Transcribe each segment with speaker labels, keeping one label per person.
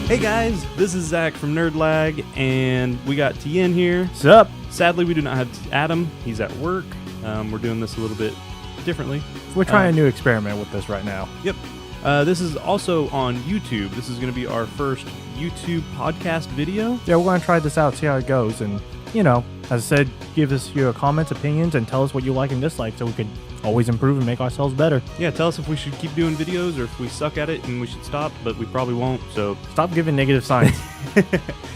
Speaker 1: Hey guys, this is Zach from nerdL.A.G, and we got Tien here.
Speaker 2: What's up?
Speaker 1: Sadly, we do not have Adam. He's at work. We're doing this a little bit differently.
Speaker 2: We're trying a new experiment with this right now.
Speaker 1: Yep. This is also on YouTube. This is going to be our first YouTube podcast video.
Speaker 2: Yeah, we're going to try this out, see how it goes. And, you know, as I said, give us your comments, opinions, and tell us what you like and dislike so we can always improve and make ourselves better.
Speaker 1: Yeah, tell us if we should keep doing videos or if we suck at it and we should stop, but we probably won't, so...
Speaker 2: Stop giving negative signs.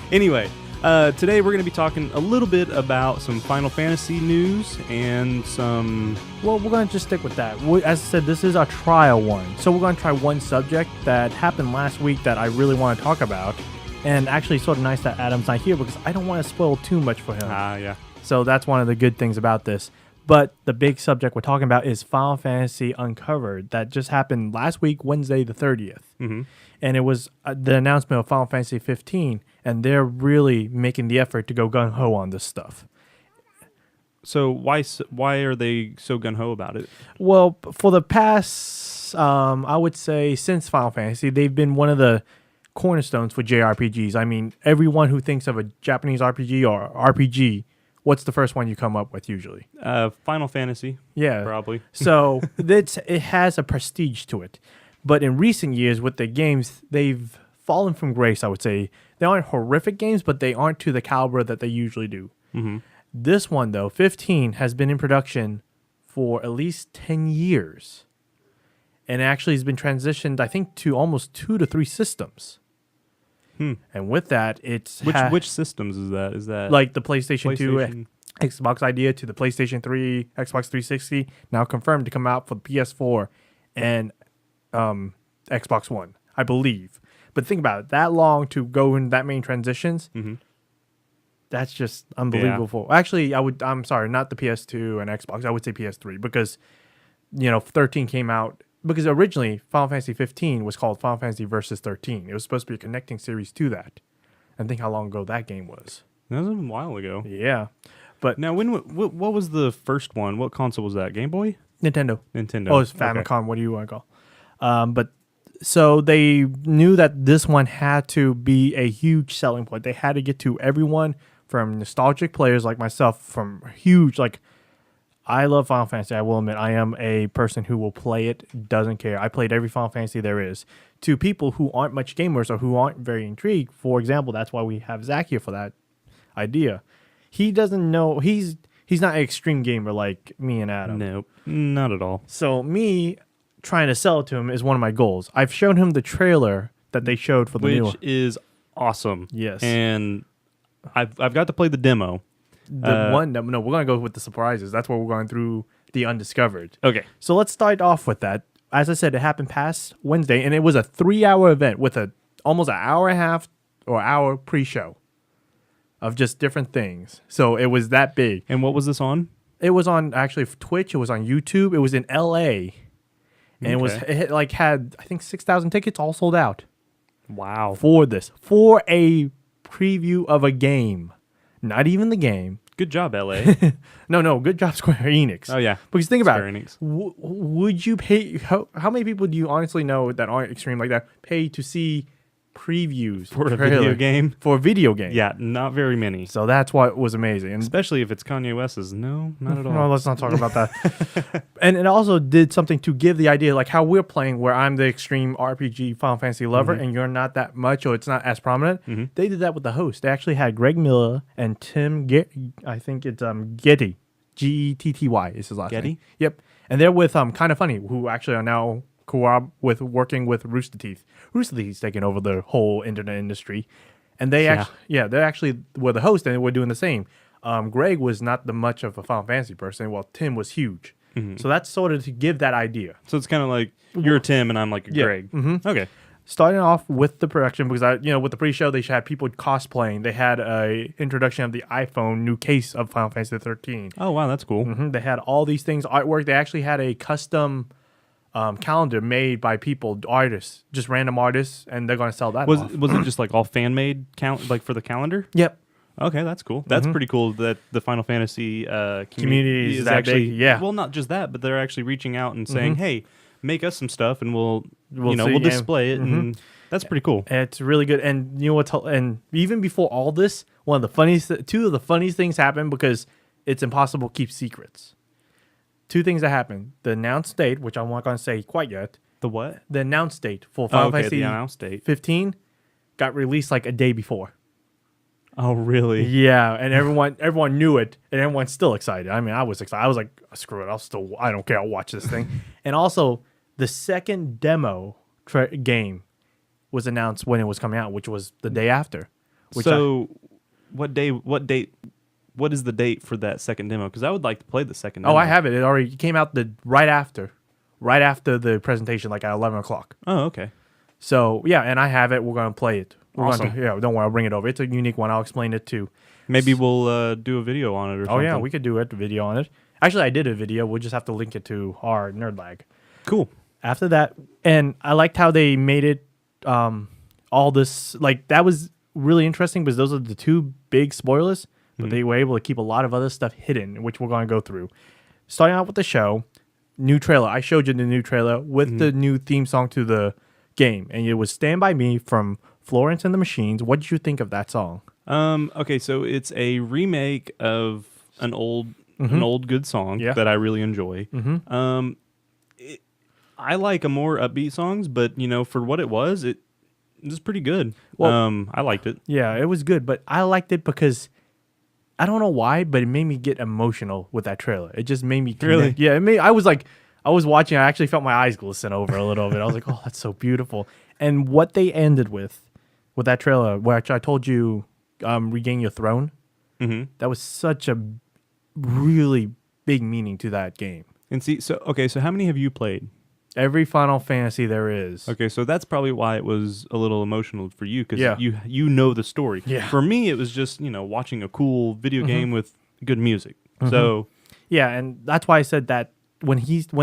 Speaker 1: Anyway, today we're going to be talking a little bit about some Final Fantasy news and some...
Speaker 2: Well, we're going to just stick with that. As I said, this is a trial one. So we're going to try one subject that happened last week that I really want to talk about. And actually, sort of nice that Adam's not here because I don't want to spoil too much for him.
Speaker 1: Yeah.
Speaker 2: So that's one of the good things about this. But the big subject we're talking about is Final Fantasy Uncovered. That just happened last week, Wednesday the 30th.
Speaker 1: Mm-hmm.
Speaker 2: And it was the announcement of Final Fantasy 15. And they're really making the effort to go gung-ho on this stuff.
Speaker 1: So why are they so gung-ho about it?
Speaker 2: Well, for the past, I would say, since Final Fantasy, they've been one of the cornerstones for JRPGs. I mean, everyone who thinks of a Japanese RPG or RPG, what's the first one you come up with usually?
Speaker 1: Final Fantasy.
Speaker 2: Yeah.
Speaker 1: Probably.
Speaker 2: So it has a prestige to it. But in recent years with the games, they've fallen from grace, I would say. They aren't horrific games, but they aren't to the caliber that they usually do.
Speaker 1: Mm-hmm.
Speaker 2: This one, though, 15, has been in production for at least 10 years. And actually has been transitioned, I think, to almost 2 to 3 systems. And with that, it's...
Speaker 1: Which systems is that? Is that...
Speaker 2: Like the PlayStation 2, Xbox idea to the PlayStation 3, Xbox 360, now confirmed to come out for the PS4 and Xbox One, I believe. But think about it, that long to go in that many transitions, that's just unbelievable. Yeah. Actually, I'm sorry, not the PS2 and Xbox, I would say PS3, because, 13 came out. Because originally, Final Fantasy 15 was called Final Fantasy Versus 13. It was supposed to be a connecting series to that. And think how long ago that game was.
Speaker 1: That was a while ago.
Speaker 2: Yeah. But
Speaker 1: now, what was the first one? What console was that? Game Boy?
Speaker 2: Nintendo.
Speaker 1: Oh,
Speaker 2: it's Famicom. Okay. What do you want to call? But so they knew that this one had to be a huge selling point. They had to get to everyone from nostalgic players like myself, from huge, like... I love Final Fantasy. I will admit, I am a person who will play it, doesn't care. I played every Final Fantasy there is. To people who aren't much gamers or who aren't very intrigued, for example, that's why we have Zach here for that idea. He doesn't know, he's not an extreme gamer like me and Adam.
Speaker 1: Nope, not at all.
Speaker 2: So me trying to sell it to him is one of my goals. I've shown him the trailer that they showed for the new one.
Speaker 1: Which is awesome.
Speaker 2: Yes.
Speaker 1: And I've got to play the demo.
Speaker 2: We're going to go with the surprises. That's where we're going through the undiscovered.
Speaker 1: Okay.
Speaker 2: So let's start off with that. As I said, it happened past Wednesday, and it was a 3-hour event with almost an hour and a half or hour pre-show of just different things. So it was that big.
Speaker 1: And what was this on?
Speaker 2: It was on actually Twitch. It was on YouTube. It was in L.A. And it had I think 6,000 tickets all sold out.
Speaker 1: Wow.
Speaker 2: For a preview of a game. Not even the game.
Speaker 1: Good job, L.A.
Speaker 2: No. Good job, Square Enix.
Speaker 1: Oh, yeah.
Speaker 2: Because think about
Speaker 1: Square
Speaker 2: it.
Speaker 1: Enix.
Speaker 2: Would you pay... How many people do you honestly know that aren't extreme like that pay to see previews
Speaker 1: for a video game?
Speaker 2: For a video game.
Speaker 1: Yeah, not very many.
Speaker 2: So that's what was amazing. And
Speaker 1: especially if it's Kanye West's. No, not at all.
Speaker 2: No, let's not talk about that. And it also did something to give the idea, like how we're playing, where I'm the extreme RPG Final Fantasy lover, and you're not that much, or it's not as prominent. They did that with the host. They actually had Greg Miller and Tim I think it's Getty. Getty is his last name. Yep. And they're with Kind of Funny, who actually are now working with Rooster Teeth. Rooster Teeth's taking over the whole internet industry. And they actually were the host, and they were doing the same. Greg was not much of a Final Fantasy person, while Tim was huge. So that's sort of to give that idea.
Speaker 1: So it's kind of like you're Tim and I'm like a Greg. Okay.
Speaker 2: Starting off with the production, because with the pre-show, they had people cosplaying. They had a introduction of the iPhone new case of Final Fantasy 13.
Speaker 1: Oh wow, that's cool.
Speaker 2: They had all these things, artwork. They actually had a custom calendar made by artists, just random artists, and they're going to sell that.
Speaker 1: Was it just like all fan made like for the calendar?
Speaker 2: Yep.
Speaker 1: Okay, that's cool. That's pretty cool that the Final Fantasy
Speaker 2: community is actually
Speaker 1: big. Yeah. Well, not just that, but they're actually reaching out and saying, "Hey, make us some stuff, and we'll display it." And That's pretty cool.
Speaker 2: It's really good. And you know what's and even before all this, two of the funniest things happened because it's impossible to keep secrets. Two things that happened: the announced date, which I'm not going to say quite yet.
Speaker 1: The what?
Speaker 2: The announced date for Final Fantasy
Speaker 1: the announced date
Speaker 2: 15 got released like a day before.
Speaker 1: Oh, really?
Speaker 2: Yeah, and everyone knew it, and everyone's still excited. I mean, I was excited. I was like, screw it, I don't care. I'll watch this thing. And also, the second demo game was announced when it was coming out, which was the day after. What is the date for that second demo? Because I would like to play the second demo. Oh, I have it. It already came out right after the presentation, like at 11 o'clock.
Speaker 1: Oh, okay.
Speaker 2: So, yeah, and I have it. We're going to play it.
Speaker 1: Awesome.
Speaker 2: Yeah, don't worry. I'll bring it over. It's a unique one. I'll explain it too.
Speaker 1: Maybe we'll do a video on it or something.
Speaker 2: Oh, yeah, we could do a video on it. Actually, I did a video. We'll just have to link it to our nerdL.A.G.
Speaker 1: Cool.
Speaker 2: After that, and I liked how they made it all this, like, that was really interesting because those are the two big spoilers, but they were able to keep a lot of other stuff hidden, which we're going to go through. Starting out with the show, new trailer. I showed you the new trailer with the new theme song to the game, and it was Stand By Me from Florence and the Machines. What did you think of that song?
Speaker 1: Okay, so it's a remake of an old good song that I really enjoy. I like a more upbeat songs, but for what it was pretty good. Well, I liked it.
Speaker 2: Yeah, it was good, but I liked it because I don't know why, but it made me get emotional with that trailer. It just made me connect.
Speaker 1: Really?
Speaker 2: Yeah, I was watching. I actually felt my eyes glisten over a little bit. I was like, oh, that's so beautiful. And what they ended with that trailer, which I told you, Regain Your Throne, that was such a really big meaning to that game.
Speaker 1: And see, so how many have you played?
Speaker 2: Every Final Fantasy there is.
Speaker 1: Okay, so that's probably why it was a little emotional for you, because
Speaker 2: Yeah.
Speaker 1: you know the story.
Speaker 2: Yeah.
Speaker 1: For me, it was just watching a cool video game with good music. So
Speaker 2: yeah, and that's why I said that when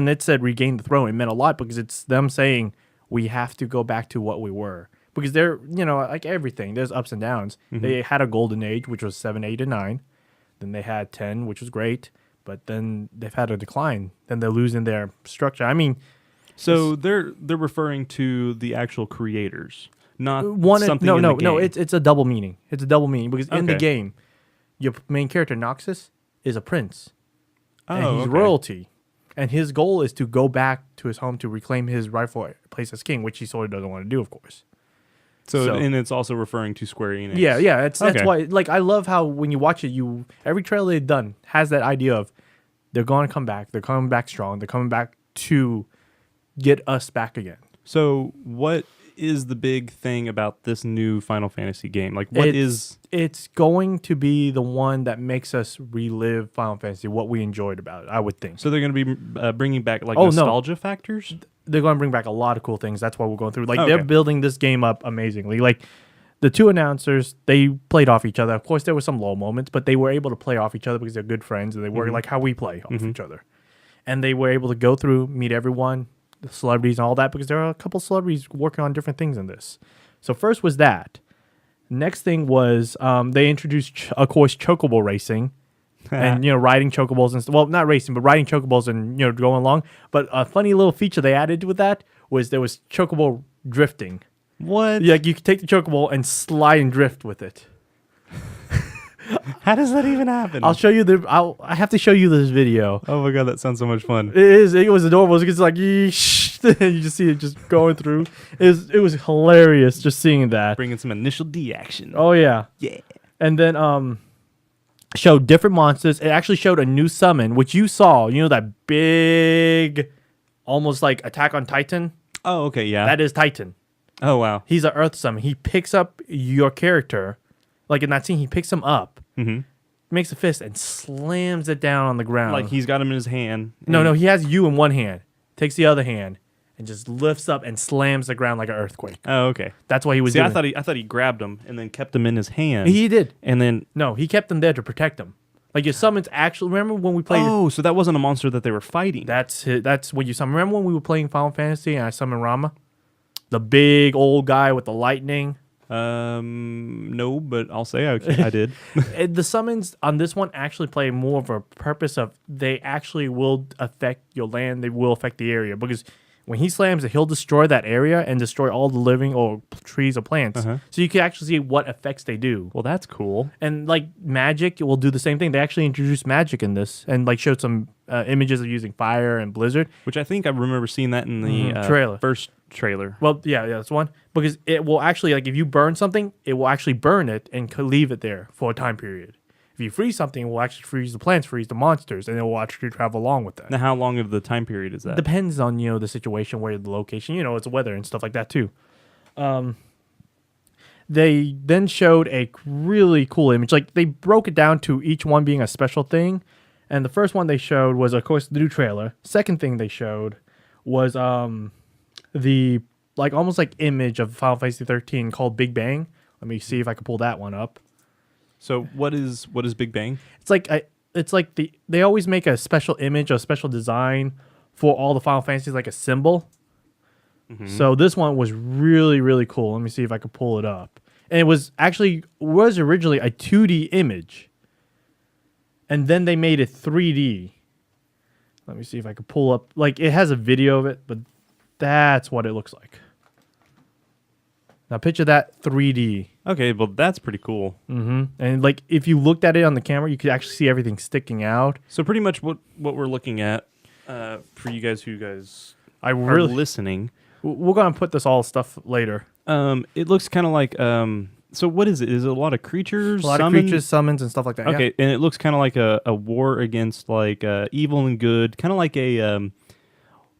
Speaker 2: it said Regain the Throne, it meant a lot because it's them saying we have to go back to what we were. Because they're, like everything, there's ups and downs. They had a golden age, which was 7, 8, and 9. Then they had 10, which was great. But then they've had a decline. Then they're losing their structure. I mean,
Speaker 1: so they're referring to the actual creators, not something
Speaker 2: no,
Speaker 1: in the game.
Speaker 2: No, it's a double meaning. It's a double meaning because in the game, your main character, Noxus, is a prince. And he's royalty. And his goal is to go back to his home to reclaim his rightful place as king, which he sort of doesn't want to do, of course.
Speaker 1: So and it's also referring to Square Enix.
Speaker 2: Yeah. That's why. Like, I love how when you watch it, every trailer they've done has that idea of they're going to come back. They're coming back strong. They're coming back to get us back again.
Speaker 1: So what is the big thing about this new Final Fantasy game? Like,
Speaker 2: It's going to be the one that makes us relive Final Fantasy, what we enjoyed about it, I would think.
Speaker 1: So they're going to be bringing back nostalgia factors?
Speaker 2: They're going to bring back a lot of cool things. That's why we're going through. Like, they're building this game up amazingly. Like, the two announcers, they played off each other. Of course, there were some low moments, but they were able to play off each other because they're good friends, and they work like how we play off each other. And they were able to go through, meet everyone, the celebrities and all that, because there are a couple celebrities working on different things in this. So first was that. Next thing was they introduced, of course, chocobo racing. And, riding chocobos and well, not racing, but riding chocobos and, going along. But a funny little feature they added with that was there was chocobo drifting.
Speaker 1: What?
Speaker 2: Like, you could take the chocobo and slide and drift with it.
Speaker 1: How does that even happen?
Speaker 2: I'll show you I have to show you this video.
Speaker 1: Oh my god, that sounds so much fun.
Speaker 2: It was adorable. It's like, and you just see it just going through. It was hilarious just seeing that.
Speaker 1: Bringing some initial D action.
Speaker 2: Oh yeah.
Speaker 1: Yeah.
Speaker 2: And then showed different monsters. It actually showed a new summon, which you saw. That big, almost like Attack on Titan?
Speaker 1: Oh, okay, yeah.
Speaker 2: That is Titan.
Speaker 1: Oh, wow.
Speaker 2: He's an Earth summon. He picks up your character. Like in that scene, he picks him up, makes a fist, and slams it down on the ground.
Speaker 1: Like he's got him in his hand.
Speaker 2: No, he has you in one hand, takes the other hand, and just lifts up and slams the ground like an earthquake.
Speaker 1: Oh, okay.
Speaker 2: That's what he was doing.
Speaker 1: I thought he grabbed him and then kept him in his hand.
Speaker 2: He did.
Speaker 1: And then...
Speaker 2: No, he kept them there to protect him. Like, your summons actually... Remember when we played...
Speaker 1: Oh, so that wasn't a monster that they were fighting.
Speaker 2: That's what you summon. Remember when we were playing Final Fantasy and I summoned Rama? The big old guy with the lightning?
Speaker 1: No, but I'll say I did.
Speaker 2: The summons on this one actually play more of a purpose of they actually will affect your land. They will affect the area because when he slams it, he'll destroy that area and destroy all the living or trees or plants. So you can actually see what effects they do.
Speaker 1: Well, that's cool.
Speaker 2: And like magic will do the same thing. They actually introduced magic in this and like showed some images of using fire and blizzard.
Speaker 1: Which I think I remember seeing that in the
Speaker 2: trailer.
Speaker 1: first trailer.
Speaker 2: Well, yeah, that's one. Because it will actually, like, if you burn something, it will actually burn it and leave it there for a time period. If you freeze something, it will actually freeze the plants, freeze the monsters, and it will actually travel along with that.
Speaker 1: Now, how long of the time period is that?
Speaker 2: Depends on, the situation, where the location, it's weather and stuff like that, too. They then showed a really cool image. Like, they broke it down to each one being a special thing. And the first one they showed was, of course, the new trailer. Second thing they showed was the almost like image of Final Fantasy 13 called Big Bang. Let me see if I can pull that one up.
Speaker 1: So what is Big Bang?
Speaker 2: It's like they always make a special image, a special design for all the Final Fantasies, like a symbol. So this one was really, really cool. Let me see if I can pull it up. And it was originally a 2D image. And then they made it 3D. Let me see if I can pull up. Like, it has a video of it, but that's what it looks like. Now picture that 3D.
Speaker 1: Okay, well, that's pretty cool.
Speaker 2: And like, if you looked at it on the camera, you could actually see everything sticking out.
Speaker 1: So pretty much what we're looking at for you guys are listening.
Speaker 2: We're gonna put this all stuff later.
Speaker 1: It looks kind of like so what is it? Is it a lot of creatures?
Speaker 2: A lot of creatures, summons, and stuff like that.
Speaker 1: Okay,
Speaker 2: yeah.
Speaker 1: and it looks kind of like a war against like evil and good, kind of like a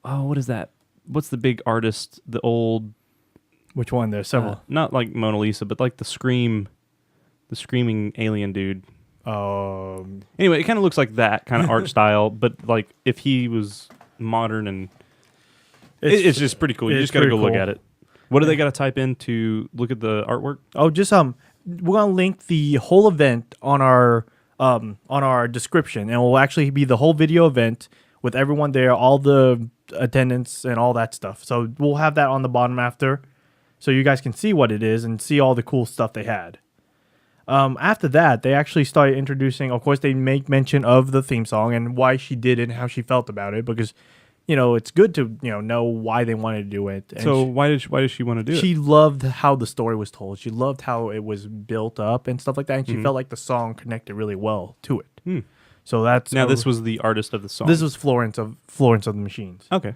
Speaker 1: what is that? What's the big artist? The old.
Speaker 2: Which one? There's several.
Speaker 1: Not like Mona Lisa, but like the screaming alien dude. Anyway, it kind of looks like that kind of art style, but like if he was modern and it's just pretty cool. You just got to go look at it. What do they got to type in to look at the artwork?
Speaker 2: Oh, just we're gonna link the whole event on our description, and it will actually be the whole video event with everyone there, all the attendance and all that stuff. So we'll have that on the bottom after, so you guys can see what it is and see all the cool stuff they had. After that, they actually started introducing. Of course, they make mention of the theme song and why she did it and how she felt about it, because it's good to know why they wanted to do it. And
Speaker 1: so why did she want to do it?
Speaker 2: She loved how the story was told. She loved how it was built up and stuff like that, and she felt like the song connected really well to it. So that's
Speaker 1: this was the artist of the song.
Speaker 2: This was Florence of the Machines.
Speaker 1: Okay,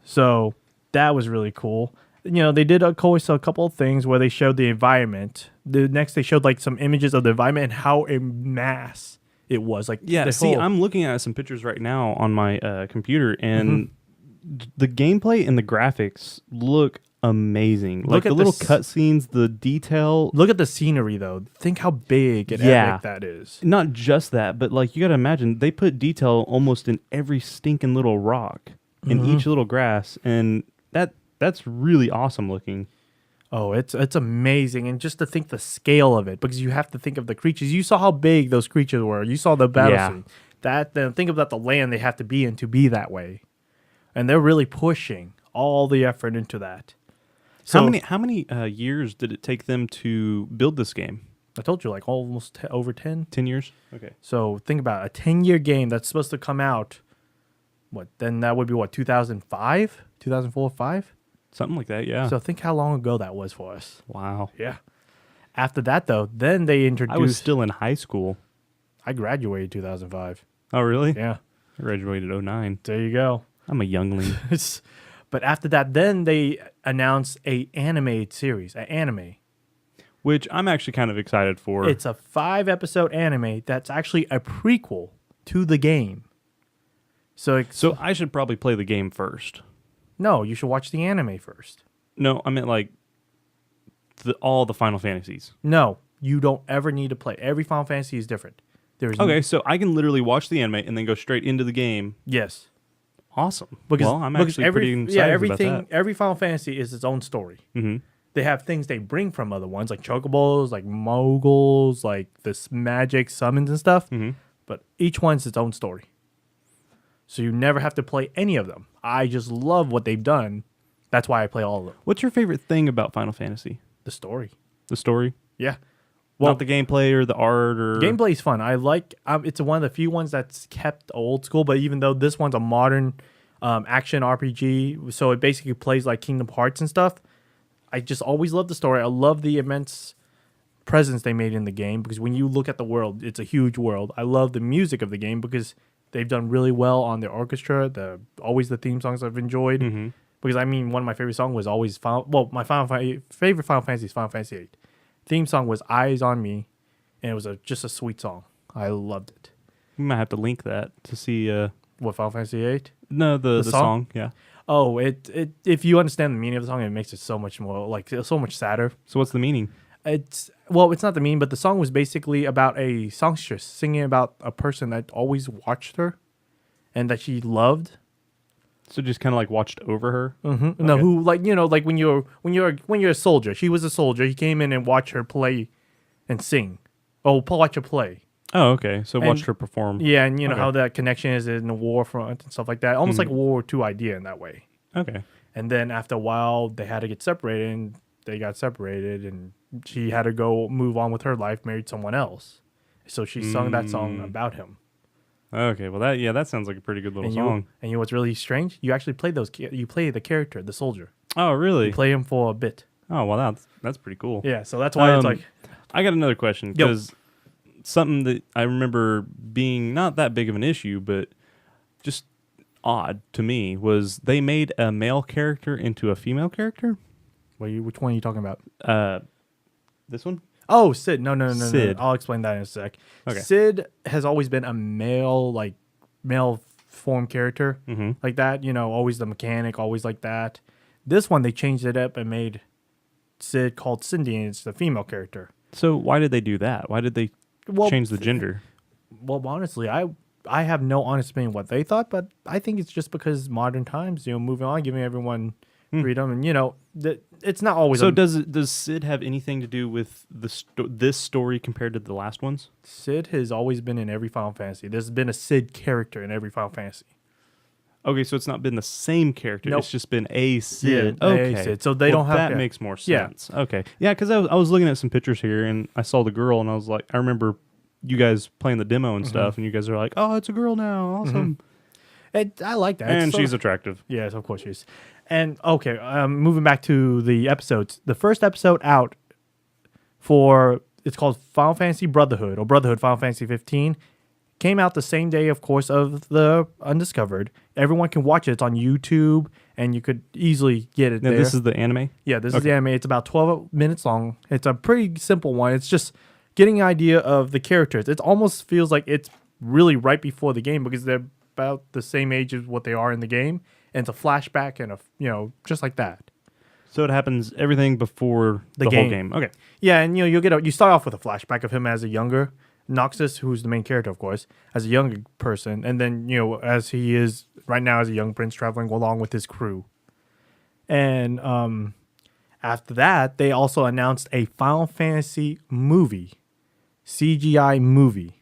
Speaker 2: so that was really cool. They did of course a couple of things where they showed the environment. Next they showed like some images of the environment and how in mass it was. Like
Speaker 1: I'm looking at some pictures right now on my computer, and the gameplay and the graphics look amazing. Like the little cutscenes, the detail.
Speaker 2: Look at the scenery though. Think how big and epic that is.
Speaker 1: Not just that, but like you got to imagine they put detail almost in every stinking little rock, in each little grass, and that's really awesome looking.
Speaker 2: Oh, it's amazing. And just to think the scale of it, because you have to think of the creatures. You saw how big those creatures were. You saw the battle scene. Then think about the land they have to be in to be that way. And they're really pushing all the effort into that. So
Speaker 1: how many years did it take them to build this game?
Speaker 2: I told you, like almost over 10.
Speaker 1: 10 years? Okay.
Speaker 2: So think about a 10-year game that's supposed to come out. Then that would be 2005? 2004, 5?
Speaker 1: Something like that, yeah.
Speaker 2: So think how long ago that was for us.
Speaker 1: Wow.
Speaker 2: Yeah. After that, though, then they introduced...
Speaker 1: I was still in high school.
Speaker 2: I graduated 2005.
Speaker 1: Oh, really?
Speaker 2: Yeah.
Speaker 1: I graduated 2009.
Speaker 2: There you go.
Speaker 1: I'm a youngling.
Speaker 2: But after that, then they announced an animated series, an anime.
Speaker 1: Which I'm actually kind of excited for.
Speaker 2: It's a 5-episode anime that's actually a prequel to the game. So
Speaker 1: I should probably play the game first.
Speaker 2: No, you should watch the anime first.
Speaker 1: No, I meant like all the Final Fantasies.
Speaker 2: No, you don't ever need to play. Every Final Fantasy is different.
Speaker 1: So I can literally watch the anime and then go straight into the game.
Speaker 2: Yes.
Speaker 1: Awesome. I'm actually pretty excited about that.
Speaker 2: Every Final Fantasy is its own story. Mm-hmm. They have things they bring from other ones, like chocobos, like moguls, like this magic summons and stuff. Mm-hmm. But each one's its own story. So you never have to play any of them. I just love what they've done. That's why I play all of them.
Speaker 1: What's your favorite thing about Final Fantasy?
Speaker 2: The story.
Speaker 1: The story?
Speaker 2: Yeah.
Speaker 1: Well, not the gameplay or the art or...
Speaker 2: Gameplay is fun. I like... it's one of the few ones that's kept old school, but even though this one's a modern action RPG. So it basically plays like Kingdom Hearts and stuff. I just always love the story. I love the immense presence they made in the game because when you look at the world, it's a huge world. I love the music of the game because they've done really well on their orchestra. Always the theme songs I've enjoyed.
Speaker 1: Mm-hmm.
Speaker 2: Because I mean, one of my favorite songs was always my favorite Final Fantasy is Final Fantasy 8. Theme song was "Eyes on Me," and it was just a sweet song. I loved it.
Speaker 1: We might have to link that to see.
Speaker 2: What, Final Fantasy 8?
Speaker 1: No, the song. Yeah.
Speaker 2: Oh, it if you understand the meaning of the song, it makes it so much more so much sadder.
Speaker 1: So what's the meaning?
Speaker 2: It's not the meaning, but the song was basically about a songstress singing about a person that always watched her, and that she loved.
Speaker 1: So just kind of like watched over her.
Speaker 2: Mm-hmm.
Speaker 1: Okay.
Speaker 2: No, who like when you're a soldier. She was a soldier. He came in and watched her play, and sing. Oh, watch her play.
Speaker 1: Oh, okay. So watched her perform.
Speaker 2: Yeah, and you know
Speaker 1: Okay.
Speaker 2: how that connection is in the war front and stuff like that. Almost like a World War II idea in that way.
Speaker 1: Okay.
Speaker 2: And then after a while, they had to get separated, and they got separated, and she had to go move on with her life, married someone else. So she sung that song about him.
Speaker 1: Okay. Well, that sounds like a pretty good little song.
Speaker 2: And you know what's really strange? You actually play you play the character, the soldier.
Speaker 1: Oh, really?
Speaker 2: You play him for a bit.
Speaker 1: Oh, well, that's pretty cool.
Speaker 2: Yeah, so that's why it's like...
Speaker 1: I got another question because something that I remember being not that big of an issue, but just odd to me was they made a male character into a female character.
Speaker 2: Which one are you talking about?
Speaker 1: This one?
Speaker 2: Oh, Sid. No.
Speaker 1: Sid.
Speaker 2: I'll explain that in a sec.
Speaker 1: Okay.
Speaker 2: Sid has always been a male form character like that. You know, always the mechanic, always like that. This one, they changed it up and made Sid called Cindy, and it's the female character.
Speaker 1: So why did they do that? Why did they change the gender?
Speaker 2: Well, honestly, I have no honest opinion what they thought, but I think it's just because modern times, moving on, giving everyone freedom, and it's not always.
Speaker 1: So does Sid have anything to do with this story compared to the last ones?
Speaker 2: Sid has always been in every Final Fantasy. There's been a Sid character in every Final Fantasy.
Speaker 1: Okay, so it's not been the same character.
Speaker 2: Nope.
Speaker 1: It's just been a Sid.
Speaker 2: Yeah,
Speaker 1: okay,
Speaker 2: a Sid. So they don't have
Speaker 1: that makes more sense. Yeah. Okay, yeah, because I was looking at some pictures here and I saw the girl and I was like, I remember you guys playing the demo and stuff, and you guys are like, oh, it's a girl now, awesome.
Speaker 2: I like that.
Speaker 1: And she's attractive.
Speaker 2: Yes, of course she is. And okay, moving back to the episodes. The first episode out it's called Final Fantasy Brotherhood or Brotherhood Final Fantasy 15. Came out the same day, of course, of the Undiscovered. Everyone can watch it. It's on YouTube, and you could easily get it
Speaker 1: Now,
Speaker 2: there.
Speaker 1: this is the anime?
Speaker 2: Yeah, this is the anime. It's about 12 minutes long. It's a pretty simple one. It's just getting an idea of the characters. It almost feels like it's really right before the game because they're about the same age as what they are in the game. And it's a flashback and just like that.
Speaker 1: So it happens everything before the whole game. Okay.
Speaker 2: Yeah, and you start off with a flashback of him as a younger Noxus, who's the main character, of course, as a younger person, and then as he is right now as a young prince traveling along with his crew. And after that, they also announced a Final Fantasy movie, CGI movie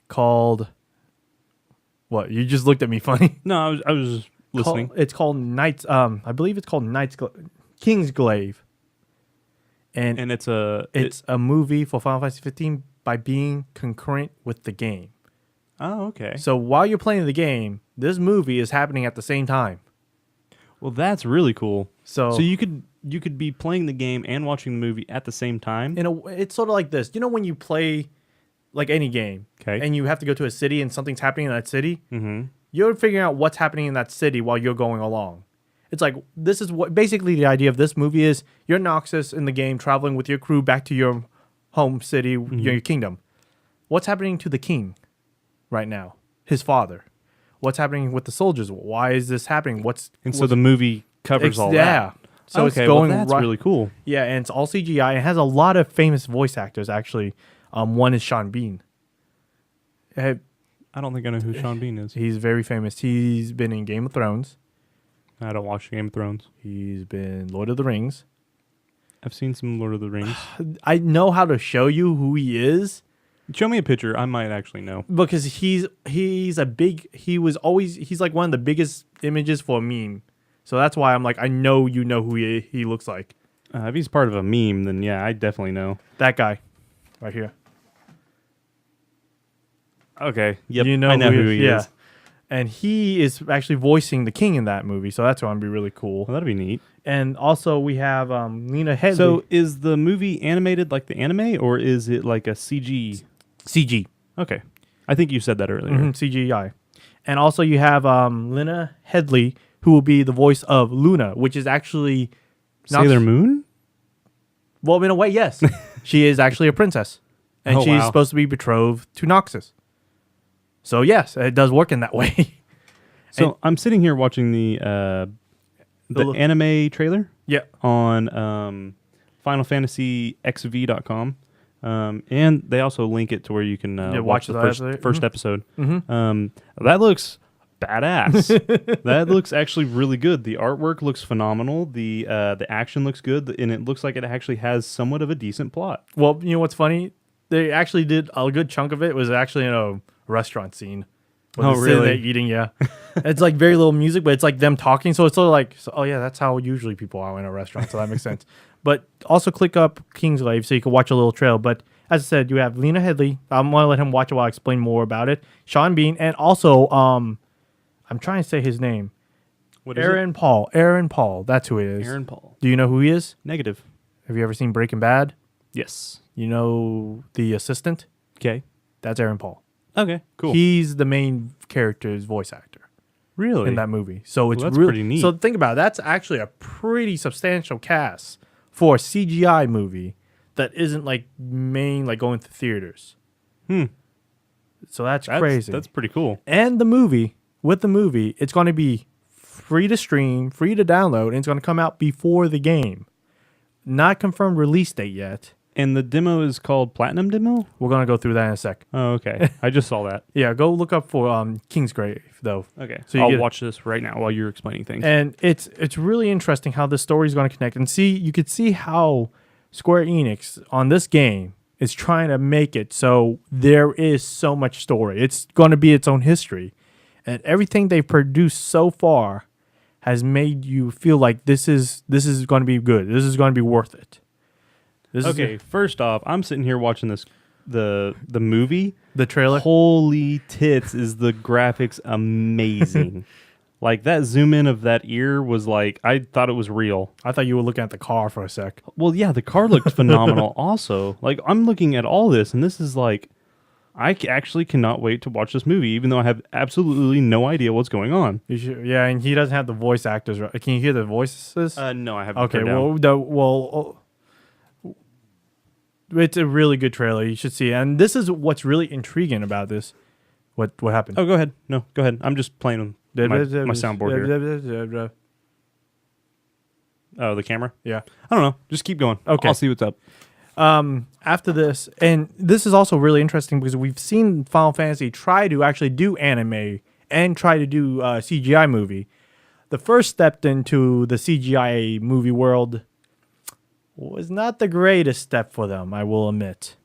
Speaker 2: called. What? You just looked at me funny.
Speaker 1: No, I was just listening.
Speaker 2: It's called Knights. I believe it's called Kingsglaive. And
Speaker 1: it's a
Speaker 2: movie for Final Fantasy 15 by being concurrent with the game.
Speaker 1: Oh, okay.
Speaker 2: So while you're playing the game, this movie is happening at the same time.
Speaker 1: Well, that's really cool.
Speaker 2: So
Speaker 1: you could be playing the game and watching the movie at the same time.
Speaker 2: It's sort of like this. You know when you play like any game,
Speaker 1: okay,
Speaker 2: and you have to go to a city and something's happening in that city,
Speaker 1: mm-hmm.
Speaker 2: You're figuring out what's happening in that city while you're going along. It's like, this is what basically the idea of this movie is. You're Noxus in the game, traveling with your crew back to your home city, your kingdom. What's happening to the king right now? His father. What's happening with the soldiers? Why is this happening?
Speaker 1: So the movie covers all that.
Speaker 2: Yeah. So
Speaker 1: okay,
Speaker 2: it's going
Speaker 1: well, that's really cool.
Speaker 2: Yeah, and it's all CGI. It has a lot of famous voice actors, actually. One is Sean Bean.
Speaker 1: I don't think I know who Sean Bean is.
Speaker 2: He's very famous. He's been in Game of Thrones.
Speaker 1: I don't watch Game of Thrones.
Speaker 2: He's been Lord of the Rings.
Speaker 1: I've seen some Lord of the Rings.
Speaker 2: I know how to show you who he is.
Speaker 1: Show me a picture. I might actually know.
Speaker 2: Because he's like one of the biggest images for a meme. So that's why I'm like, I know you know who he looks like.
Speaker 1: If he's part of a meme, then yeah, I definitely know.
Speaker 2: That guy. Right here.
Speaker 1: Okay. Yep.
Speaker 2: You know
Speaker 1: I know who he is.
Speaker 2: and he is actually voicing the king in that movie. So that's going to be really cool.
Speaker 1: Well, that'd be neat.
Speaker 2: And also we have Lena Headey.
Speaker 1: So is the movie animated like the anime, or is it like a CG?
Speaker 2: CG.
Speaker 1: Okay. I think you said that earlier.
Speaker 2: CGI. And also you have Lena Headey, who will be the voice of Luna, which is actually...
Speaker 1: Sailor Moon?
Speaker 2: Well, in a way, yes. She is actually a princess. And she's supposed to be betrothed to Noxus. So yes, it does work in that way.
Speaker 1: So I'm sitting here watching the anime trailer on FinalFantasyXV.com. And they also link it to where you can watch the first episode. That looks badass. That looks actually really good. The artwork looks phenomenal. The action looks good, and it looks like it actually has somewhat of a decent plot.
Speaker 2: Well, you know what's funny? They actually did a good chunk of it. It was actually in a restaurant scene.
Speaker 1: Oh, really?
Speaker 2: They're eating, yeah. It's like very little music, but it's like them talking. So it's sort of like, oh yeah, that's how usually people are in a restaurant. So that makes sense. But also click up Kingsglaive so you can watch a little trail. But as I said, you have Lena Headey. I'm going to let him watch it while I explain more about it. Sean Bean. And also, I'm trying to say his name.
Speaker 1: What is
Speaker 2: Aaron
Speaker 1: it?
Speaker 2: Paul. Aaron Paul. That's who it is.
Speaker 1: Aaron Paul.
Speaker 2: Do you know who he is?
Speaker 1: Negative.
Speaker 2: Have you ever seen Breaking Bad?
Speaker 1: Yes.
Speaker 2: You know the assistant?
Speaker 1: Okay.
Speaker 2: That's Aaron Paul.
Speaker 1: Okay, cool.
Speaker 2: He's the main character's voice actor.
Speaker 1: Really?
Speaker 2: In that movie. So it's
Speaker 1: that's
Speaker 2: really
Speaker 1: pretty neat.
Speaker 2: So think about it. That's actually a pretty substantial cast for a CGI movie that isn't like main, like going to theaters. So that's crazy.
Speaker 1: That's pretty cool.
Speaker 2: And the movie, it's going to be free to stream, free to download, and it's going to come out before the game. Not confirmed release date yet.
Speaker 1: And the demo is called Platinum Demo?
Speaker 2: We're going to go through that in a sec.
Speaker 1: Oh, okay. I just saw that.
Speaker 2: Yeah, go look up for Kingsgrave, though.
Speaker 1: Okay.
Speaker 2: So
Speaker 1: I'll watch this right now while you're explaining things.
Speaker 2: And it's really interesting how this story is going to connect. And you could see how Square Enix on this game is trying to make it so there is so much story. It's going to be its own history. And everything they've produced so far has made you feel like this is going to be good. This is going to be worth it.
Speaker 1: First off, I'm sitting here watching the movie.
Speaker 2: The trailer?
Speaker 1: Holy tits, is the graphics amazing. Like, that zoom in of that ear was like, I thought it was real.
Speaker 2: I thought you were looking at the car for a sec.
Speaker 1: Well, yeah, the car looked phenomenal also. Like, I'm looking at all this, and this is like, I actually cannot wait to watch this movie, even though I have absolutely no idea what's going on.
Speaker 2: Yeah, and he doesn't have the voice actors. Right? Can you hear the voices?
Speaker 1: No, I haven't.
Speaker 2: Okay, it's a really good trailer. You should see it. And this is what's really intriguing about this. What happened?
Speaker 1: Oh, go ahead. No, go ahead. I'm just playing with my soundboard here. Oh, the camera?
Speaker 2: Yeah.
Speaker 1: I don't know. Just keep going.
Speaker 2: Okay.
Speaker 1: I'll see what's up.
Speaker 2: After this, and this is also really interesting because we've seen Final Fantasy try to actually do anime and try to do a CGI movie. The first step into the CGI movie world was not the greatest step for them, I will admit.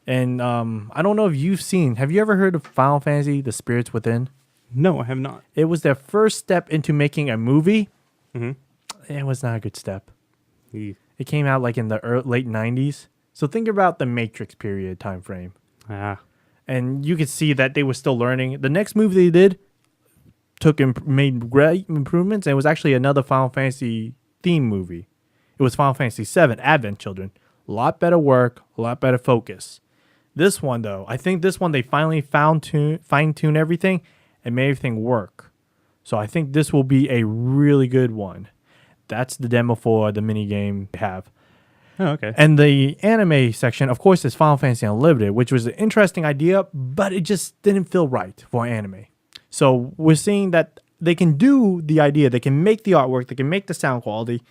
Speaker 2: And I don't know if have you ever heard of Final Fantasy, The Spirits Within?
Speaker 1: No, I have not.
Speaker 2: It was their first step into making a movie.
Speaker 1: Mm-hmm.
Speaker 2: It was not a good step.
Speaker 1: Yeah.
Speaker 2: It came out like in the late 90s. So think about the Matrix period time frame. And you could see that they were still learning. The next movie they did made great improvements, and it was actually another Final Fantasy theme movie. It was Final Fantasy VII, Advent Children. A lot better work, a lot better focus. This one, though, I think this one they finally fine-tune everything and made everything work. So I think this will be a really good one. That's the demo for the mini game they have.
Speaker 1: Oh, okay.
Speaker 2: And the anime section, of course, is Final Fantasy Unlimited, which was an interesting idea, but it just didn't feel right for anime. So we're seeing that they can do the idea, they can make the artwork, they can make the sound quality.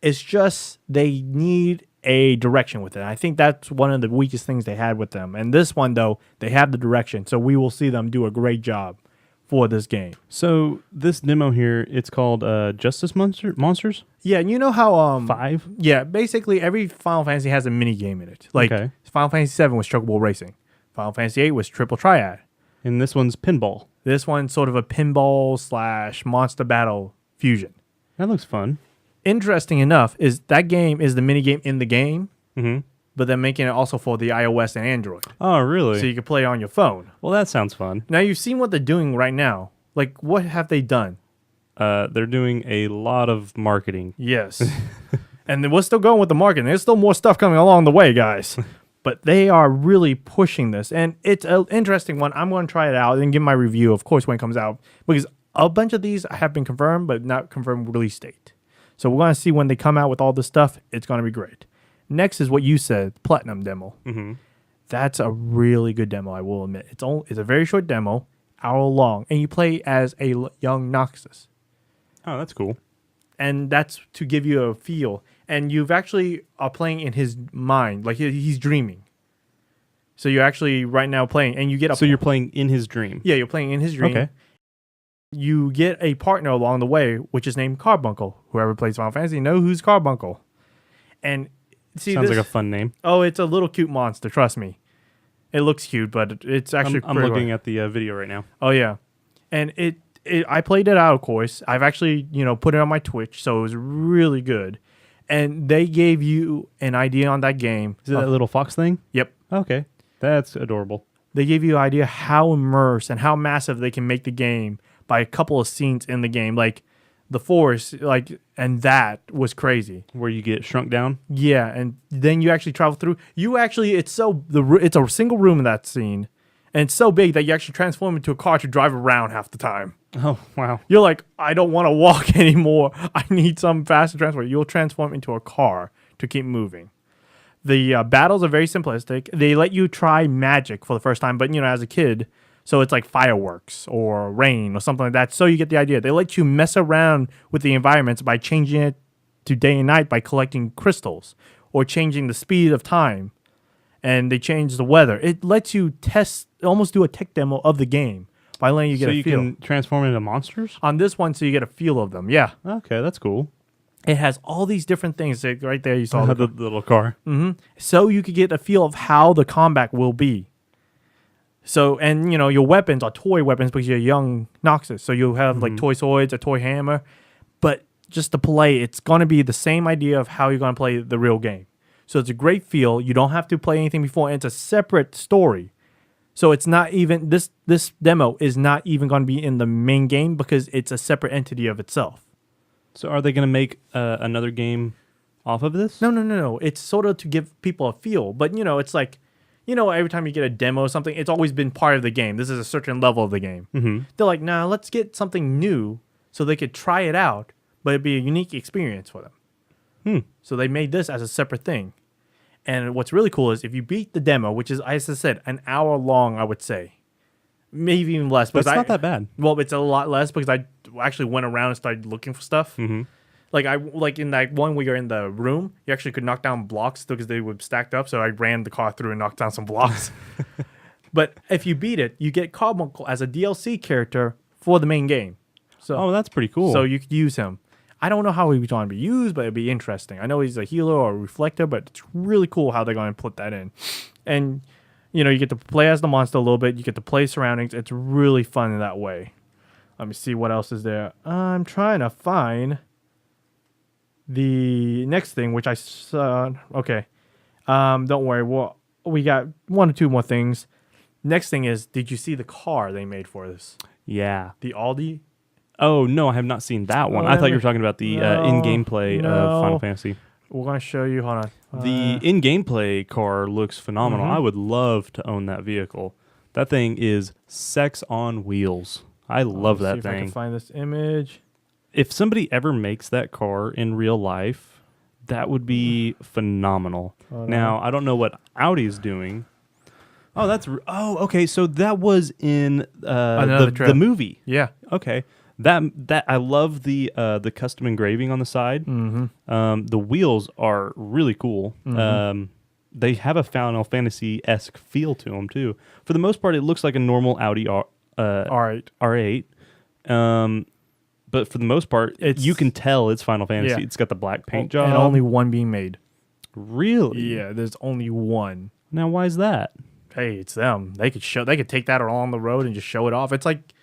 Speaker 2: It's just they need a direction with it. I think that's one of the weakest things they had with them. And this one, though, they have the direction, so we will see them do a great job for this game.
Speaker 1: So this demo here, it's called Justice Monsters?
Speaker 2: Yeah, and you know how
Speaker 1: 5?
Speaker 2: Yeah, basically every Final Fantasy has a mini game in it. Like Final Fantasy VII was Chocobo Racing. Final Fantasy VIII was Triple Triad.
Speaker 1: And this one's Pinball.
Speaker 2: This one's sort of a pinball / monster battle fusion.
Speaker 1: That looks fun.
Speaker 2: Interesting enough is that game is the mini game in the game.
Speaker 1: Mm-hmm.
Speaker 2: but then making it also for the iOS and Android.
Speaker 1: Oh, really?
Speaker 2: So you can play it on your phone.
Speaker 1: Well, that sounds fun.
Speaker 2: Now you've seen what they're doing right now. Like, what have they done?
Speaker 1: They're doing a lot of marketing.
Speaker 2: Yes. And then we're still going with the marketing. There's still more stuff coming along the way, guys. But they are really pushing this. And it's an interesting one. I'm going to try it out and give my review, of course, when it comes out. Because a bunch of these have been confirmed, but not confirmed release date. So we're going to see when they come out with all this stuff. It's going to be great. Next is what you said, Platinum demo.
Speaker 1: Mm-hmm.
Speaker 2: That's a really good demo, I will admit. It's a very short demo, hour long, and you play as a young Noxus.
Speaker 1: Oh, that's cool.
Speaker 2: And that's to give you a feel. And you've actually are playing in his mind, like he's dreaming. So you're actually right now playing, and you get a...
Speaker 1: So you're playing in his dream?
Speaker 2: Yeah, you're playing in his dream.
Speaker 1: Okay.
Speaker 2: You get a partner along the way, which is named Carbuncle. Whoever plays Final Fantasy know who's Carbuncle. And see,
Speaker 1: sounds like a fun name.
Speaker 2: Oh, it's a little cute monster. Trust me, it looks cute, but it's actually.
Speaker 1: I'm looking at the video right now.
Speaker 2: Oh yeah, and I played it out, of course. I've actually put it on my Twitch, so it was really good. And they gave you an idea on that game.
Speaker 1: Is it that little fox thing?
Speaker 2: Yep.
Speaker 1: Okay, that's adorable.
Speaker 2: They gave you an idea how immersed and how massive they can make the game by a couple of scenes in the game, like the forest, and that was crazy.
Speaker 1: Where you get shrunk down?
Speaker 2: Yeah, and then you actually travel through. It's a single room in that scene, and it's so big that you actually transform into a car to drive around half the time.
Speaker 1: Oh, wow.
Speaker 2: You're like, I don't want to walk anymore. I need some faster transport. You'll transform into a car to keep moving. The battles are very simplistic. They let you try magic for the first time, but as a kid, so it's like fireworks or rain or something like that. So you get the idea. They let you mess around with the environments by changing it to day and night by collecting crystals or changing the speed of time. And they change the weather. It lets you almost do a tech demo of the game by letting you get a feel. So you
Speaker 1: can transform into monsters?
Speaker 2: On this one, so you get a feel of them, yeah.
Speaker 1: Okay, that's cool.
Speaker 2: It has all these different things. Right there, you saw
Speaker 1: the little car.
Speaker 2: Mm-hmm. So you could get a feel of how the combat will be. So, and your weapons are toy weapons because you're young Noxus. So you'll have like toy swords, a toy hammer. But just to play, it's going to be the same idea of how you're going to play the real game. So it's a great feel. You don't have to play anything before. And it's a separate story. So it's not even, this demo is not even going to be in the main game because it's a separate entity of itself.
Speaker 1: So are they going to make another game off of this?
Speaker 2: No. It's sort of to give people a feel. But, it's like, every time you get a demo or something, it's always been part of the game. This is a certain level of the game.
Speaker 1: Mm-hmm.
Speaker 2: They're like, nah, let's get something new so they could try it out, but it'd be a unique experience for them. So they made this as a separate thing. And what's really cool is if you beat the demo, which is, as I said, an hour long, I would say. Maybe even less.
Speaker 1: But it's not that bad.
Speaker 2: Well, it's a lot less because I actually went around and started looking for stuff.
Speaker 1: Mm-hmm.
Speaker 2: Like in that one where you're in the room, you actually could knock down blocks because they would stacked up. So I ran the car through and knocked down some blocks. But if you beat it, you get Carbuncle as a DLC character for the main game. So
Speaker 1: that's pretty cool.
Speaker 2: So you could use him. I don't know how he's going to be used, but it'd be interesting. I know he's a healer or a reflector, but it's really cool how they're going to put that in. And you get to play as the monster a little bit. You get to play surroundings. It's really fun in that way. Let me see what else is there. I'm trying to find the next thing, which I saw. Okay. Don't worry. We got one or two more things. Next thing is, did you see the car they made for this?
Speaker 1: Yeah.
Speaker 2: The Aldi?
Speaker 1: Oh, no, I have not seen that one. I thought you were talking about the in-game play of Final Fantasy.
Speaker 2: We're going to show you. Hold on.
Speaker 1: The in-game play car looks phenomenal. I would love to own that vehicle. That thing is sex on wheels. I love that
Speaker 2: see if I
Speaker 1: thing.
Speaker 2: can find this image.
Speaker 1: If somebody ever makes that car in real life, that would be phenomenal. Now, I don't know what Audi's doing. Oh, okay. So that was in the movie.
Speaker 2: Yeah.
Speaker 1: Okay. That I love the custom engraving on the side.
Speaker 2: Mm-hmm.
Speaker 1: The wheels are really cool.
Speaker 2: Mm-hmm.
Speaker 1: They have a Final Fantasy-esque feel to them too. For the most part, it looks like a normal Audi R8. But for the most part, you can tell it's Final Fantasy. Yeah. It's got the black paint job.
Speaker 2: And only one being made.
Speaker 1: Really?
Speaker 2: Yeah, there's only one.
Speaker 1: Now, why is that?
Speaker 2: Hey, it's them. They could take that along the road and just show it off. It's like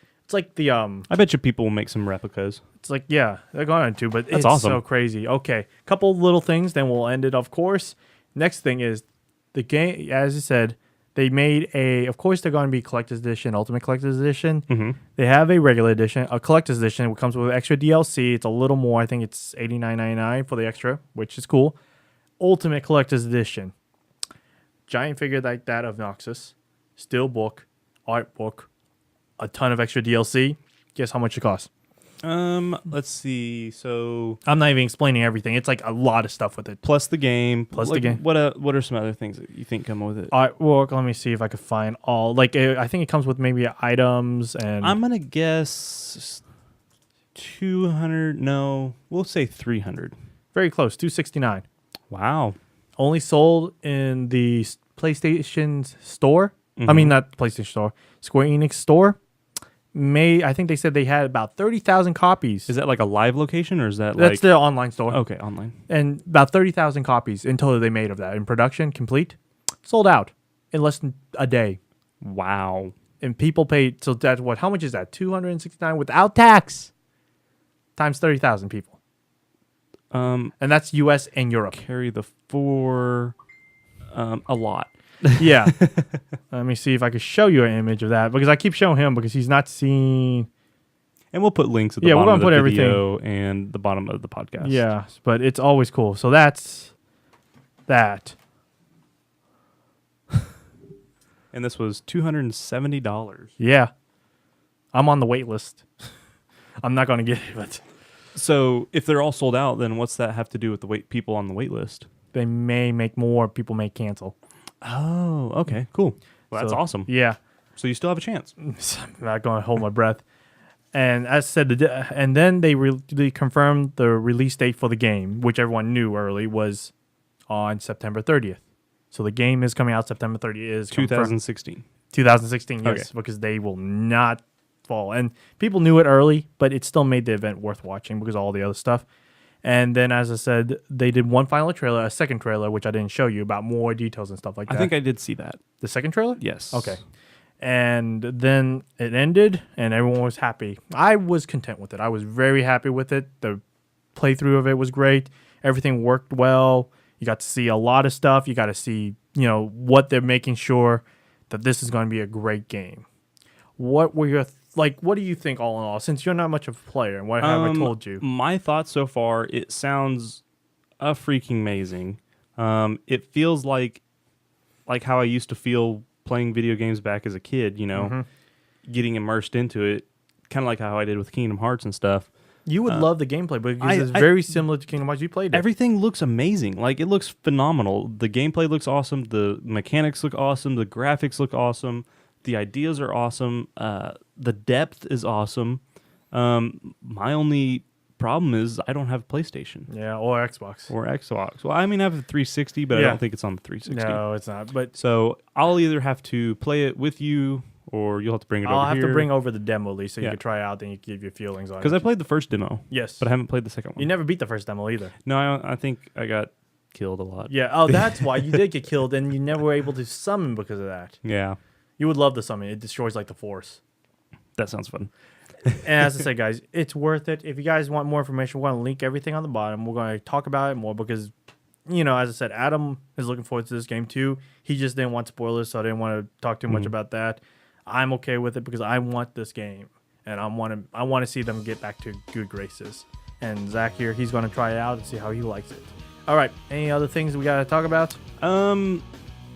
Speaker 2: the
Speaker 1: I bet you people will make some replicas.
Speaker 2: It's like, yeah, they're going to, but
Speaker 1: that's
Speaker 2: it's
Speaker 1: awesome.
Speaker 2: So crazy. Okay, couple little things, then we'll end it, of course. Next thing is the game, as I said, they made of course, they're going to be collector's edition, ultimate collector's edition.
Speaker 1: Mm-hmm.
Speaker 2: They have a regular edition, a collector's edition, which comes with extra DLC. It's a little more. I think it's $89.99 for the extra, which is cool. Ultimate collector's edition. Giant figure like that of Noxus. Steel book, art book, a ton of extra DLC. Guess how much it costs?
Speaker 1: Let's see. So
Speaker 2: I'm not even explaining everything. It's like a lot of stuff with it.
Speaker 1: plus the game.
Speaker 2: The game.
Speaker 1: What are some other things that you think come with it?
Speaker 2: Artwork. Let me see if I could find all. Like I think it comes with maybe items and.
Speaker 1: I'm gonna guess 200. No, we'll say 300.
Speaker 2: Very close. $269.
Speaker 1: Wow.
Speaker 2: Only sold in the PlayStation store. I mean, not PlayStation store. Square Enix store. I think they said they had about 30,000 copies.
Speaker 1: Is that like a live location or is that
Speaker 2: That's
Speaker 1: like
Speaker 2: their online store.
Speaker 1: okay, online?
Speaker 2: And about 30,000 copies in total they made of that in production, complete, sold out in less than a day.
Speaker 1: Wow.
Speaker 2: And people paid. So that's what? How much is that? $269 without tax. Times 30,000 people. And that's U.S. and Europe.
Speaker 1: Carry the 4. A lot.
Speaker 2: Yeah. Let me see if I could show you an image of that because I keep showing him because he's not seeing.
Speaker 1: And we'll put links at the
Speaker 2: Yeah, we're
Speaker 1: bottom
Speaker 2: gonna
Speaker 1: of the
Speaker 2: put
Speaker 1: video and the bottom of the podcast.
Speaker 2: Yeah, but it's always cool. So that's that.
Speaker 1: And this was $270.
Speaker 2: Yeah. I'm on the wait list. I'm not going to get it, but
Speaker 1: So if they're all sold out, then what's that have to do with the people on the wait list?
Speaker 2: they may make more. People may cancel.
Speaker 1: Oh, okay, cool. Well, that's
Speaker 2: So,
Speaker 1: awesome.
Speaker 2: Yeah.
Speaker 1: So you still have a chance.
Speaker 2: I'm not going to hold my breath. And as I said, and then they confirmed the release date for the game, which everyone knew early was on September 30th. So the game is coming out September 30th. Is
Speaker 1: 2016.
Speaker 2: 2016, yes,
Speaker 1: Okay.
Speaker 2: because they will not fall. And people knew it early, but it still made the event worth watching because of all the other stuff. And then, as I said, they did one final trailer, a second trailer, which I didn't show you, about more details and stuff like that.
Speaker 1: I think I did see that.
Speaker 2: The second trailer?
Speaker 1: Yes.
Speaker 2: Okay. And then it ended, and everyone was happy. I was content with it. I was very happy with it. The playthrough of it was great. Everything worked well. You got to see a lot of stuff. You got to see, what they're making sure that this is going to be a great game. What were your what do you think all in all? Since you're not much of a player, and what have I told you?
Speaker 1: My thoughts so far, it sounds freaking amazing. It feels like how I used to feel playing video games back as a kid, getting immersed into it, kind of like how I did with Kingdom Hearts and stuff.
Speaker 2: You would love the gameplay because it's very similar to Kingdom Hearts. You played it.
Speaker 1: Everything looks amazing. Like, it looks phenomenal. The gameplay looks awesome. The mechanics look awesome. The graphics look awesome. The ideas are awesome. The depth is awesome. My only problem is I don't have a PlayStation.
Speaker 2: Yeah, or Xbox.
Speaker 1: Well, I mean, I have a 360, but I don't think it's on the 360.
Speaker 2: No, it's not. But
Speaker 1: So I'll either have to play it with you, or you'll have to bring it over here.
Speaker 2: I'll have to bring over the demo, at least, so you can try it out, then you can give your feelings on it.
Speaker 1: Because I played the first demo.
Speaker 2: Yes.
Speaker 1: But I haven't played the second one.
Speaker 2: You never beat the first demo either.
Speaker 1: No, I think I got killed a lot.
Speaker 2: Yeah. Oh, that's why you did get killed, and you never were able to summon because of that.
Speaker 1: Yeah.
Speaker 2: You would love the summon. It destroys like the Force.
Speaker 1: That sounds fun.
Speaker 2: And as I said, guys, it's worth it. If you guys want more information, we're going to link everything on the bottom. We're going to talk about it more because, as I said, Adam is looking forward to this game too. He just didn't want spoilers, so I didn't want to talk too much about that. I'm okay with it because I want this game, and I want to see them get back to good graces. And Zach here, he's going to try it out and see how he likes it. All right, any other things we got to talk about?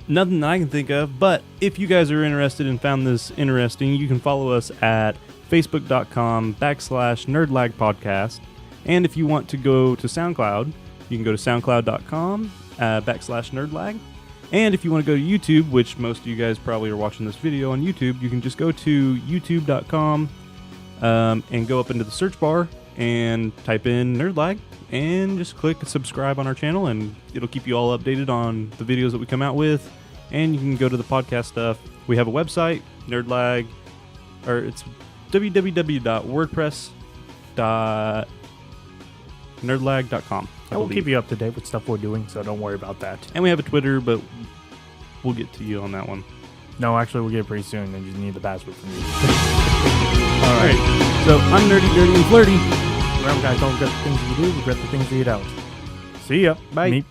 Speaker 1: Nothing that I can think of, but if you guys are interested and found this interesting, you can follow us at facebook.com/nerdlag podcast. And if you want to go to SoundCloud, you can go to soundcloud.com /nerdlag. And if you want to go to YouTube, which most of you guys probably are watching this video on YouTube, you can just go to youtube.com and go up into the search bar and type in nerdlag and just click subscribe on our channel, and it'll keep you all updated on the videos that we come out with. And you can go to the podcast stuff. We have a website, nerdlag, or it's www.wordpress.nerdlag.com.
Speaker 2: I will keep you up to date with stuff we're doing, so don't worry about that.
Speaker 1: And we have a Twitter, but we'll get to you on that one.
Speaker 2: No, actually, we'll get it pretty soon, and you need the password from you.
Speaker 1: All right. So I'm nerdy, dirty, and flirty.
Speaker 2: Remember, guys, don't regret the things you do, regret the things you don't. See ya. Bye. Meep.